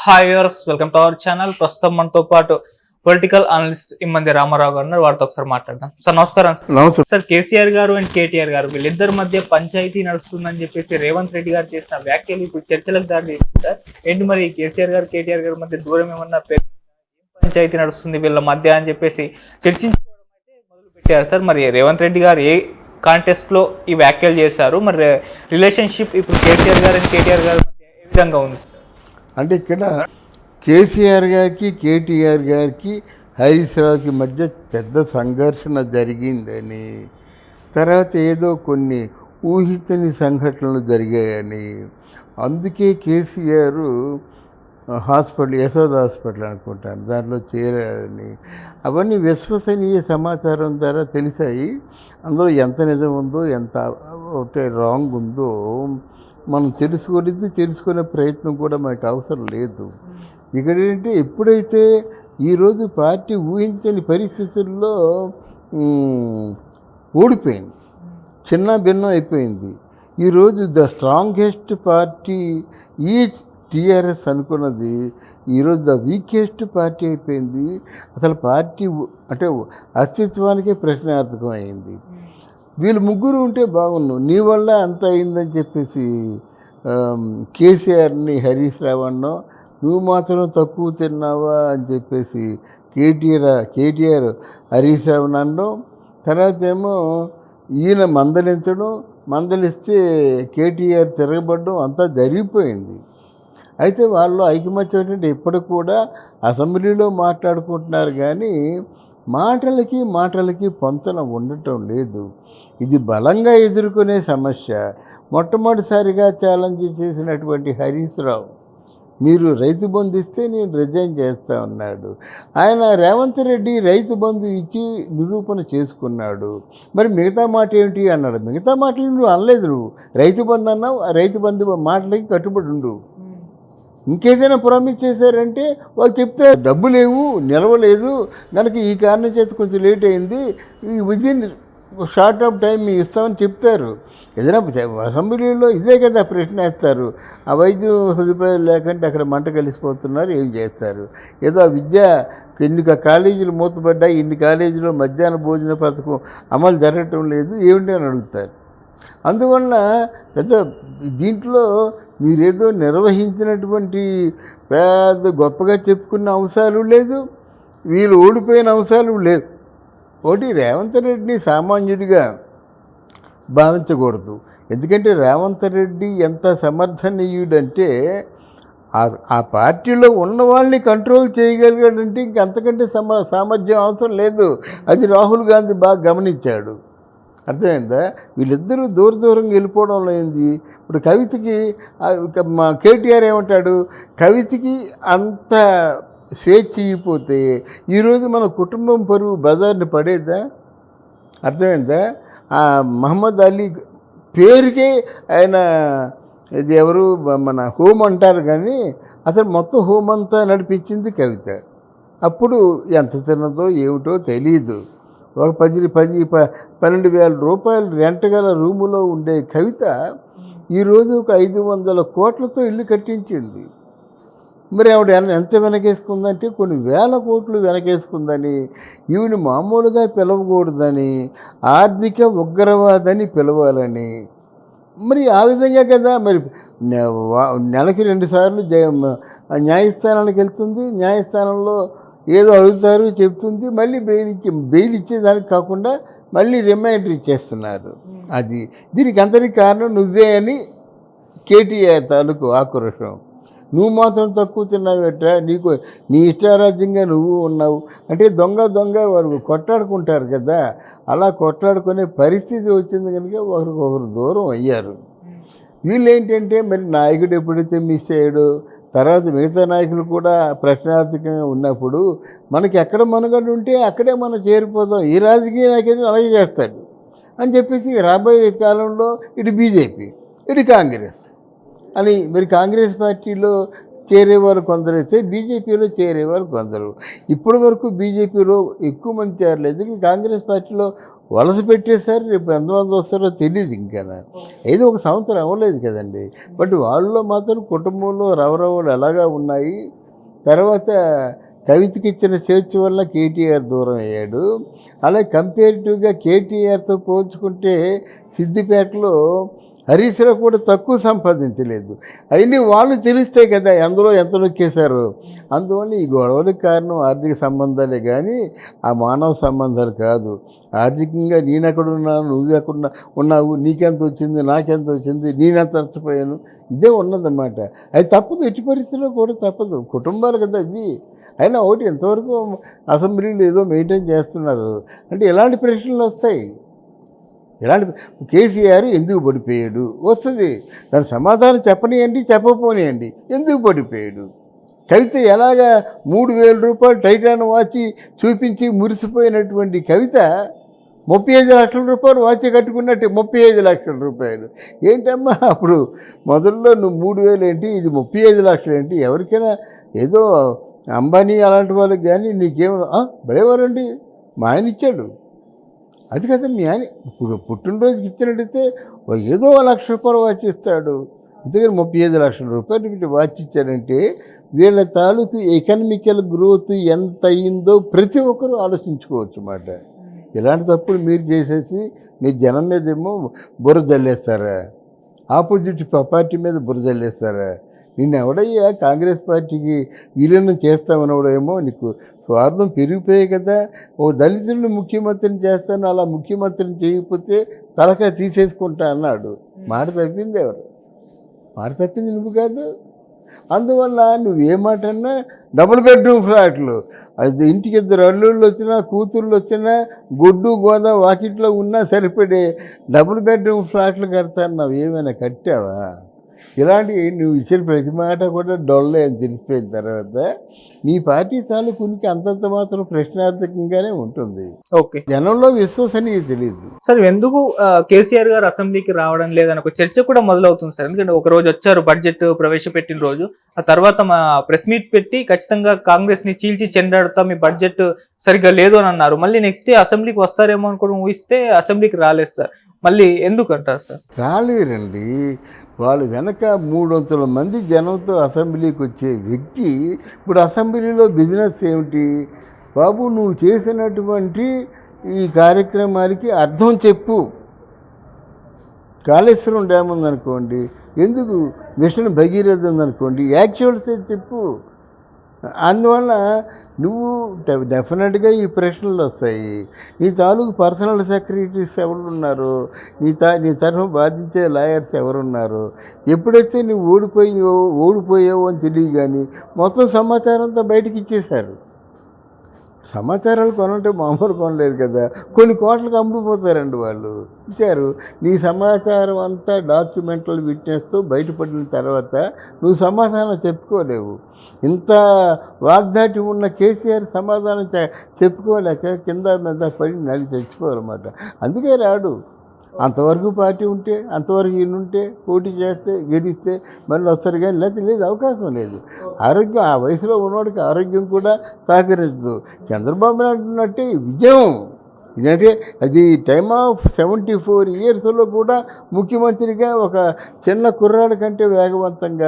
Hi viewers, welcome to our channel. ప్రస్తుతం మనతో పాటు పొలిటికల్ అనలిస్ట్ ఇమ్మంది రామారావు గారు ఉన్నారు. వారితో ఒకసారి మాట్లాడదాం. సార్ నమస్కారం. సార్, కేసీఆర్ గారు అండ్ కేటీఆర్ గారు వీళ్ళిద్దరి మధ్య పంచాయతీ నడుస్తుందని చెప్పేసి రేవంత్ రెడ్డి గారు చేసిన వ్యాఖ్యలు ఇప్పుడు చర్చలకు దారి తీస్తుంది సార్. ఏంటి మరి కేసీఆర్ గారు కేటీఆర్ గారి మధ్య దూరం ఏమన్నా పంచాయతీ నడుస్తుంది వీళ్ళ మధ్య అని చెప్పేసి చర్చించుకోవడం అయితే మొదలు పెట్టారు సార్. మరి రేవంత్ రెడ్డి గారు ఏ కాంటెస్ట్ లో ఈ వ్యాఖ్యలు చేశారు? మరి రిలేషన్షిప్ ఇప్పుడు కేసీఆర్ గారు అండ్ కేటీఆర్ గారి మధ్య ఏ విధంగా ఉంది సార్? అంటే ఇక్కడ కేసీఆర్ గారికి కేటీఆర్ గారికి హరీష్ రావుకి మధ్య పెద్ద సంఘర్షణ జరిగిందని, తర్వాత ఏదో కొన్ని ఊహించని సంఘటనలు జరిగాయని, అందుకే కేసీఆర్ హాస్పిటల్, యశోద హాస్పిటల్ అనుకుంటాను, దాంట్లో చేరాడని, అవన్నీ విశ్వసనీయ సమాచారం ద్వారా తెలిసాయి. అందులో ఎంత నిజం ఉందో ఎంత ఒకటే రాంగ్ ఉందో మనం తెలుసుకునే ప్రయత్నం కూడా మనకు అవసరం లేదు. ఇక్కడ ఏంటంటే ఎప్పుడైతే ఈరోజు పార్టీ ఊహించని పరిస్థితుల్లో ఓడిపోయింది, చిన్న భిన్నం అయిపోయింది. ఈరోజు ద స్ట్రాంగెస్ట్ పార్టీ ఈ టీఆర్ఎస్ అనుకున్నది ఈరోజు ద వీకెస్ట్ పార్టీ అయిపోయింది. అసలు పార్టీ అంటే అస్తిత్వానికే ప్రశ్నార్థకం అయింది. వీళ్ళు ముగ్గురు ఉంటే బాగున్నావు, నీ వల్ల అంత అయిందని చెప్పేసి కేసీఆర్ని హరీష్ రావు అన్నావు, నువ్వు మాత్రం తక్కువ తిన్నావా అని చెప్పేసి కేటీఆర్ హరీష్ రావుని అనడం, తర్వాత ఏమో ఈయన మందలిస్తే కేటీఆర్ తిరగబడడం అంతా జరిగిపోయింది. అయితే వాళ్ళు ఐకమత్యం ఏంటంటే ఇప్పటికి కూడా అసెంబ్లీలో మాట్లాడుకుంటున్నారు కానీ మాటలకి పొంతన ఉండటం లేదు. ఇది బలంగా ఎదుర్కొనే సమస్య. మొట్టమొదటిసారిగా ఛాలెంజ్ చేసినటువంటి హరీష్ రావు, మీరు రైతు బంధు ఇస్తే నేను రిజైన్ చేస్తా ఉన్నాడు. ఆయన రేవంత్ రెడ్డి రైతు బంధు ఇచ్చి నిరూపణ చేసుకున్నాడు. మరి మిగతా మాట ఏమిటి అన్నాడు. మిగతా మాటలు నువ్వు అనలేదు, నువ్వు రైతు బంధు అన్నావు, ఆ రైతు బంధు మాటలకి కట్టుబడి ఉండు. ఇంకేదైనా ప్రామిస్ చేశారంటే వాళ్ళు చెప్తే డబ్బు లేవు, నిలవలేదు, కనుక ఈ కారణం చేత కొంచెం లేట్ అయింది, ఈ విదిన్ షార్ట్ ఆఫ్ టైం మీకు ఇస్తామని చెప్తారు. ఏదైనా అసెంబ్లీలో ఇదే కదా ప్రశ్న వేస్తారు. ఆ వైద్యం సదుపాయాలు లేకుంటే అక్కడ మంట కలిసిపోతున్నారు, ఏం చేస్తారు? ఏదో ఆ ఇన్ని కాలేజీలు మూతపడ్డాయి, ఇన్ని కాలేజీలో మధ్యాహ్న భోజన పథకం అమలు జరగటం లేదు, ఏమిటి అని అడుగుతారు. అందువల్ల పెద్ద దీంట్లో మీరేదో నిర్వహించినటువంటి పెద్ద గొప్పగా చెప్పుకున్న అంశాలు లేదు, వీళ్ళు ఓడిపోయిన అంశాలు లేవు. ఒకటి, రేవంత్ రెడ్డిని సామాన్యుడిగా భావించకూడదు. ఎందుకంటే రేవంత్ రెడ్డి ఎంత సమర్థనీయుడంటే ఆ పార్టీలో ఉన్న వాళ్ళని కంట్రోల్ చేయగలిగాడంటే ఇంకంతకంటే సామర్థ్యం అవసరం లేదు. అది రాహుల్ గాంధీ బాగా గమనించాడు. అర్థమైందా? వీళ్ళిద్దరూ దూరంగా వెళ్ళిపోవడంలో ఏంది. ఇప్పుడు కవితకి మా కేటీఆర్ ఏమంటాడు, కవితకి అంత స్వేచ్ఛ ఇవ్వకపోతే ఈరోజు మన కుటుంబం పరువు బజార్ని పడేద్దా? అర్థమైందా? మహమ్మద్ అలీ పేరుకే ఆయన ఇది ఎవరు మన హోమ్ అంటారు కానీ అసలు మొత్తం హోమ్ అంతా నడిపించింది కవిత. అప్పుడు ఎంత తిన్నదో ఏమిటో తెలీదు. ఒక 12,000 రూపాయలు రెంట్ గల రూములో ఉండే కవిత ఈరోజు ఒక 500 కోట్లతో ఇల్లు కట్టించింది. మరి ఆవిడ ఎంత వెనకేసుకుందంటే కొన్ని వేల కోట్లు వెనకేసుకుందని, ఈవిని మామూలుగా పిలవకూడదని, ఆర్థిక ఉగ్రవాదని పిలవాలని. మరి ఆ విధంగా కదా మరి నెలకి 2 సార్లు న్యాయస్థానానికి వెళ్తుంది, న్యాయస్థానంలో ఏదో అడుగుతారు, చెప్తుంది, మళ్ళీ బెయిల్ ఇచ్చేదానికి కాకుండా మళ్ళీ రిమైండర్ ఇచ్చేస్తున్నారు. అది దీనికి అంతటికి కారణం నువ్వే అని కేటీఆర్ తాలూకు ఆక్రోషం. నువ్వు మాత్రం తక్కువ తిన్నావేట, నీ ఇష్టారాజ్యంగా నువ్వు ఉన్నావు అంటే దొంగ వారు కొట్లాడుకుంటారు కదా, అలా కొట్లాడుకునే పరిస్థితి వచ్చింది కనుక ఒకరికొకరు దూరం అయ్యారు. వీళ్ళు ఏంటంటే మరి నాయకుడు ఎప్పుడైతే మిస్ అయ్యాడో తర్వాత మిగతా నాయకులు కూడా ప్రశ్నార్థకంగా ఉన్నప్పుడు మనకి ఎక్కడ మనుగడ ఉంటే అక్కడే మనం చేరిపోతాం, ఈ రాజకీయ నాయకుడు అలాగే చేస్తాడు అని చెప్పేసి రాబోయే కాలంలో ఇటు బీజేపీ ఇటు కాంగ్రెస్ అని మరి కాంగ్రెస్ పార్టీలో చేరేవారు కొందరు అయితే బీజేపీలో చేరేవారు కొందరు. ఇప్పటి వరకు బీజేపీలో ఎక్కువ మంది చేరలేదు. కాంగ్రెస్ పార్టీలో వలస పెట్టేశారు. రేపు ఎంతమంది వస్తారో తెలియదు. ఇంకా ఏదో ఒక సంవత్సరం అవ్వలేదు కదండి. బట్ వాళ్ళలో మాత్రం కుటుంబంలో రవరవలు ఎలాగా ఉన్నాయి. తర్వాత కవితకి ఇచ్చిన స్వేచ్ఛ వల్ల కేటీఆర్ దూరం అయ్యాడు. అలాగే కంపేరిటివ్గా కేటీఆర్తో పోల్చుకుంటే సిద్దిపేటలో హరీష్ రావు కూడా తక్కువ సంపాదించలేదు. అవన్నీ వాళ్ళు తెలిస్తే కదా అందులో ఎంత నొక్కేశారు. అందువల్ల ఈ గొడవలకు కారణం ఆర్థిక సంబంధాలే కానీ ఆ మానవ సంబంధాలు కాదు. ఆర్థికంగా నేనెక్కడున్నాను, నువ్వెక్కడ ఉన్నావు, నీకెంత వచ్చింది, నాకెంత వచ్చింది, నేనెంత నష్టపోయాను, ఇదే ఉన్నదన్నమాట. అది తప్పదు, ఎట్టి పరిస్థితుల్లో కూడా తప్పదు. కుటుంబాలు కదా అవి. అయినా ఒకటి ఎంతవరకు అసెంబ్లీలో ఏదో మెయింటైన్ చేస్తున్నారు అంటే ఎలాంటి ప్రశ్నలు వస్తాయి. ఇలాంటి కేసీఆర్ ఎందుకు పడిపోయాడు వస్తుంది. దాని సమాధానం చెప్పనియండి, చెప్పకపోనియండి. ఎందుకు పడిపోయాడు? కవిత ఎలాగా 3,000 రూపాయలు టైటాన్ వాచి చూపించి మురిసిపోయినటువంటి కవిత 35 లక్షల రూపాయలు వాచి కట్టుకున్నట్టు 35 లక్షల రూపాయలు ఏంటమ్మా? అప్పుడు మొదల్లో నువ్వు 3,000 ఏంటి, ఇది 35 లక్షలు ఏంటి? ఎవరికైనా ఏదో అంబానీ అలాంటి వాళ్ళకి కానీ నీకేమో భయవరండి మా ఆయన ఇచ్చాడు. అది కదా మీ ఆయన ఇప్పుడు పుట్టినరోజుకి ఇచ్చినట్టయితే ఏదో 1 లక్ష రూపాయలు వాచ్ ఇస్తాడు. అందుకని 35 లక్షల రూపాయలు వాచ్ ఇచ్చారంటే వీళ్ళ తాలూకు ఎకనామికల్ గ్రోత్ ఎంత అయిందో ప్రతి ఒక్కరూ ఆలోచించుకోవచ్చు అన్నమాట. ఇలాంటి తప్పులు మీరు చేసేసి మీ జనం మీదేమో బురద జల్లేస్తారా, ఆపోజిట్ పార్టీ మీద బురద జల్లేస్తారా? నిన్ను ఎవడయ్యా కాంగ్రెస్ పార్టీకి విలీనం చేస్తామనవడేమో నీకు స్వార్థం పెరిగిపోయాయి కదా. ఓ దళితులను ముఖ్యమంత్రిని చేస్తాను, అలా ముఖ్యమంత్రిని చేయకపోతే తలకాయ తీసేసుకుంటా అన్నాడు. మాట తప్పింది ఎవరు? మాట తప్పింది నువ్వు కాదు. అందువల్ల నువ్వే మాట అన్నా డబుల్ బెడ్రూమ్ ఫ్లాట్లు, అది ఇంటికి 2 అల్లుళ్ళు వచ్చినా కూతుర్లు వచ్చినా గొడ్డు గోద వాకిట్లో ఉన్నా సరిపడే డబుల్ బెడ్రూమ్ ఫ్లాట్లు కడతాను. నువ్వు ఏమైనా కట్టావా? ఇలాంటివి నువ్వు ఇచ్చిన ప్రతి మాట కూడా డొల్లే అని తెలిసిపోయిన తర్వాత మీ పార్టీ తాలూకునికి అంతంత మాత్రం ప్రశ్నార్థకంగానే ఉంటుంది. ఓకే, జనంలో విశ్వసనీయత తెలియదు. సార్ ఎందుకు కేసీఆర్ గారు అసెంబ్లీకి రావడం లేదని ఒక చర్చ కూడా మొదలవుతుంది సార్. ఎందుకంటే ఒక రోజు వచ్చారు బడ్జెట్ ప్రవేశపెట్టిన రోజు, ఆ తర్వాత మా ప్రెస్ మీట్ పెట్టి ఖచ్చితంగా కాంగ్రెస్ ని చీల్చి చెండాడుతా, మీ బడ్జెట్ సరిగ్గా లేదు అని అన్నారు. మళ్ళీ నెక్స్ట్ డే అసెంబ్లీకి వస్తారేమో అనుకోవడం ఊహిస్తే అసెంబ్లీకి రాలేదు సార్. మళ్ళీ ఎందుకు అంటారు సార్? రాలేరండి. వాళ్ళు వెనక 300 మంది జనంతో అసెంబ్లీకి వచ్చే వ్యక్తి ఇప్పుడు అసెంబ్లీలో బిజినెస్ ఏమిటి? బాబు నువ్వు చేసినటువంటి ఈ కార్యక్రమానికి అర్థం చెప్పు. కాళేశ్వరం డ్యామ్ ఉందనుకోండి, ఎందుకు మిషన్ భగీరథ ఉందనుకోండి, యాక్చువల్స్ చెప్పు. అందువల్ల నువ్వు డెఫినెట్గా ఈ ప్రశ్నలు వస్తాయి. నీ తాలూకు పర్సనల్ సెక్రటరీస్ ఎవరున్నారు, నీ తరఫున బాధించే లాయర్స్ ఎవరున్నారు? ఎప్పుడైతే నువ్వు ఓడిపోయావో అని తెలియదు కానీ మొత్తం సమాచారం అంతా బయటకు ఇచ్చేశారు. సమాచారాలు కొనంటే మామూలు కొనలేదు కదా, కొన్ని కోట్లకు అమ్ముడుపోతారండి వాళ్ళు. ఇచ్చారు. నీ సమాచారం అంతా డాక్యుమెంటల్ విట్నెస్తో బయటపడిన తర్వాత నువ్వు సమాధానం చెప్పుకోలేవు. ఇంత వాగ్దాటి ఉన్న కేసీఆర్ సమాధానం చెప్పుకోలేక కింద మీద పడి నడి చచ్చిపోవాలన్నమాట. అందుకే రాడు. అంతవరకు పార్టీ ఉంటే, అంతవరకు ఈయనుంటే, పోటీ చేస్తే గెలిస్తే మళ్ళీ వస్తారు కానీ లేదు, అవకాశం లేదు. ఆరోగ్యం ఆ వయసులో ఉన్నవాడికి ఆరోగ్యం కూడా సహకరించదు. చంద్రబాబు నాయుడు ఉన్నట్టే విజయం ఎందుకంటే అది టైమ్ ఆఫ్ 74 ఇయర్స్లో కూడా ముఖ్యమంత్రిగా ఒక చిన్న కుర్రాడి కంటే వేగవంతంగా